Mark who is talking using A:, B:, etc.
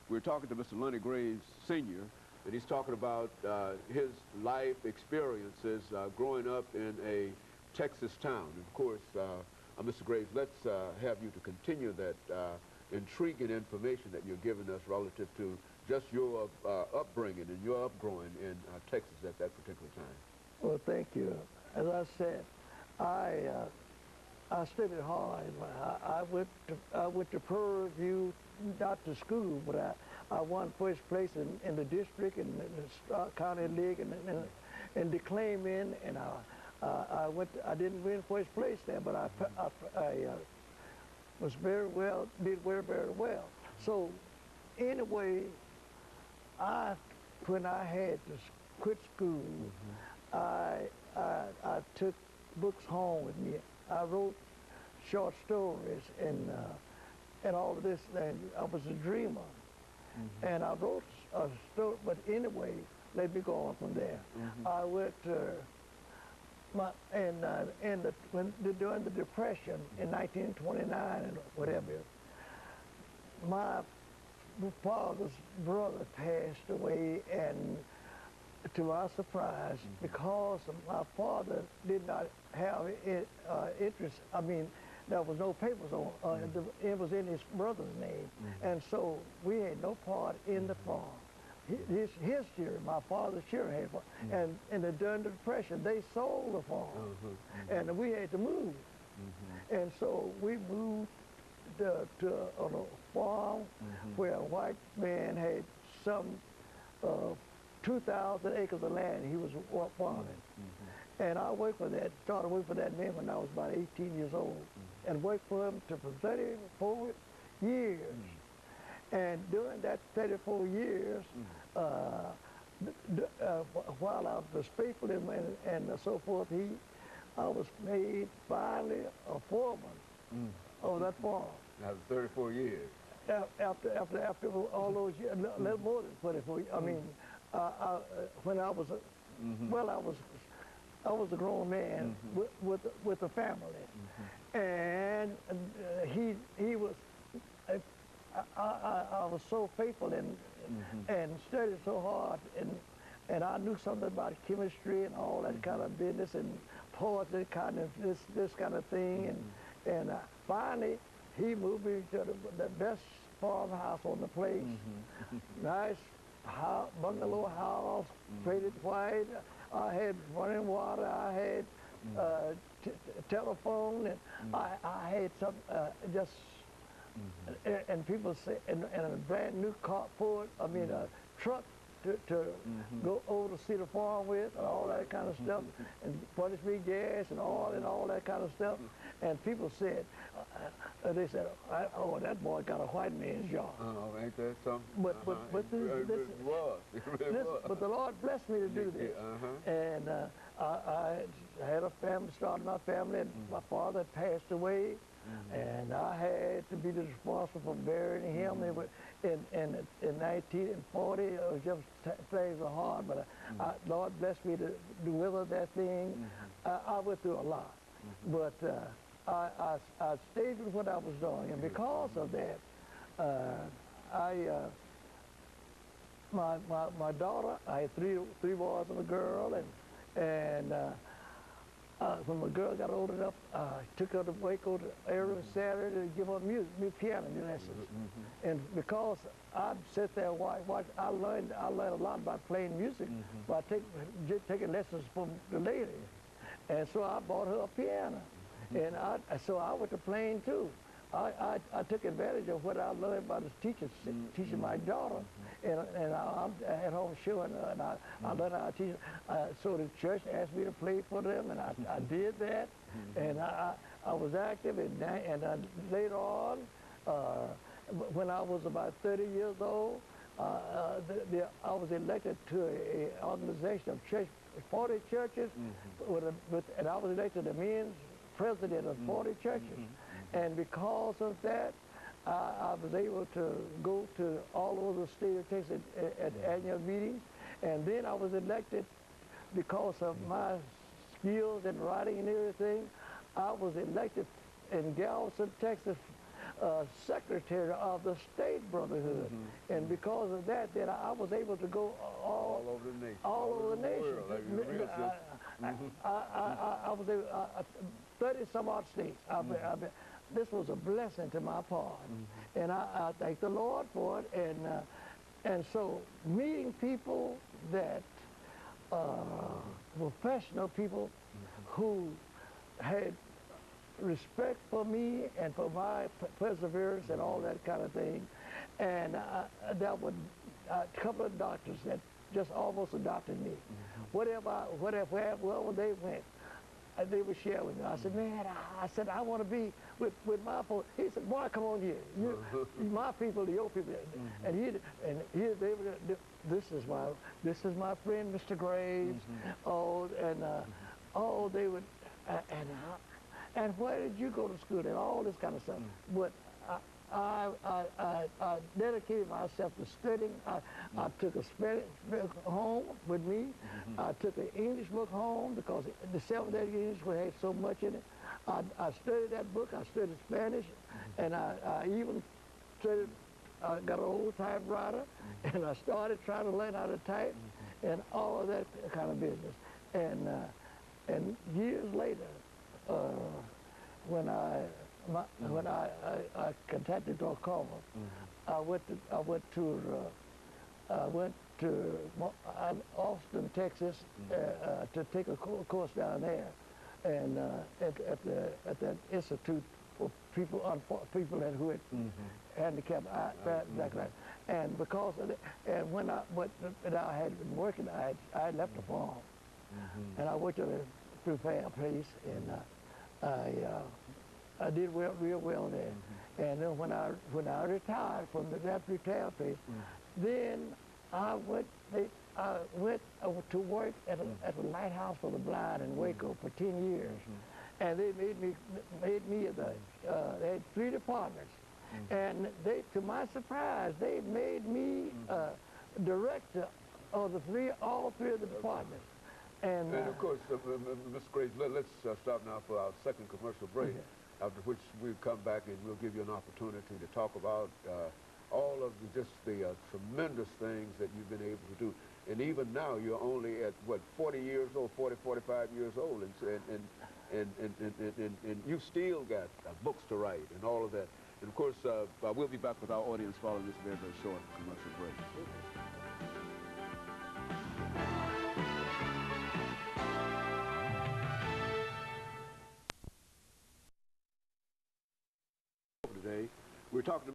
A: We're talking to Mr. Lonnie Graves, Sr., and he's talking about his life experiences growing up in a Texas town. And of course, Mr. Graves, let's have you to continue that intriguing information that you're giving us relative to just your upbringing and your upgrowing in Texas at that particular time.
B: Well, thank you. As I said, I studied hard. I went to Prairie View, not to school, but I won first place in the district and the county league and the claiming, and I didn't win first place there, but I was very well, did very, very well. So anyway, when I had to quit school, I took books home with me. I wrote short stories and all of this, and I was a dreamer. And I wrote a story, but anyway, let me go on from there. I went during the Depression in 1929 and whatever, my father's brother passed away, and to my surprise, because my father did not have interest, I mean, there was no papers on, it was in his brother's name, and so we had no part in the farm. His share, my father's share had farm, and during the Depression, they sold the farm, and we had to move. And so we moved on a farm where a white man had some 2,000 acres of land he was farming. And I worked for that, started working for that man when I was about 18 years old, and worked for him for 34 years. And during that 34 years, while I was faithful to him and so forth, I was made finally a foreman of that farm.
A: After 34 years.
B: After all those years, a little more than 34 years. I mean, when I was, I was a grown man with a family, and he was. I was so faithful and studied so hard, and I knew something about chemistry and all that kind of business and poetry, kind of this kind of thing, and finally he moved me to the best farmhouse on the place, nice bungalow house, painted white. I had running water. I had telephone, and I had some just. And people say, and a brand new carport, I mean a truck to go over to see the farm with, and all that kind of stuff, and furnish me gas and all that kind of stuff. And people said, they said, oh, that boy got a white man's job.
A: Oh, ain't that something?
B: But but the Lord blessed me to do this. And I had a family, started my family, and my father passed away. And I had to be responsible for burying him. In 1940, it was just things were hard, but Lord blessed me to deliver that thing. I went through a lot, but I stayed with what I was doing, and because of that, my daughter, I had three boys and a girl, and when my girl got old enough, I took her to Waco every Saturday to give her piano lessons. And because I'd sit there and watch, I learned a lot about playing music by taking lessons from the lady. And so I bought her a piano. And so I went to playing too. I took advantage of what I learned by the teachers, teaching my daughter, and I'm at home showing her, and I learned how to teach her. So the church asked me to play for them, and I did that, and I was active, and later on, when I was about 30 years old, I was elected to an organization of 40 churches, and I was elected the men's president of 40 churches. And because of that, I was able to go to all over the state of Texas at annual meetings. And then I was elected because of my skills in writing and everything. I was elected in Galveston, Texas, secretary of the State Brotherhood. And because of that, then I was able to go
A: all over the nation.
B: All over the nation.
A: World, like you're real
B: I was able, 30 some odd states. This was a blessing to my part. And I thank the Lord for it. And so meeting people that, professional people who had respect for me and for my perseverance and all that kind of thing. And there were a couple of doctors that just almost adopted me. Wherever they went, they would share with me. I said, man, I want to be with my folks. He said, boy, come on here. My people, your people. This is my friend, Mr. Graves. They would, and where did you go to school and all this kind of stuff. But I dedicated myself to studying. I took a Spanish book home with me. I took an English book home because the 7th-day English had so much in it. I studied that book. I studied Spanish, and I even studied. I got an old typewriter, and I started trying to learn how to type, and all of that kind of business. And years later, when I contacted Oklahoma, I went to Austin, Texas, to take a course down there, and at that institute for people who had handicapped like that. And because of that, and when I had been working, I had left the farm, and I worked at a prepared place, and I did real well there. And then when I retired from that retail place, then I went to work at a lighthouse for the blind in Waco for 10 years. And they made me they had 3 departments. And to my surprise, they made me director of all three of the departments. And
A: of course, Mr. Graves, let's stop now for our second commercial break, after which we'll come back and we'll give you an opportunity to talk about all of the tremendous things that you've been able to do. And even now, you're only at, what, 40 years old, 40, 45 years old, and you've still got books to write and all of that. And of course, we'll be back with our audience following this very, very short commercial break. Today, we're talking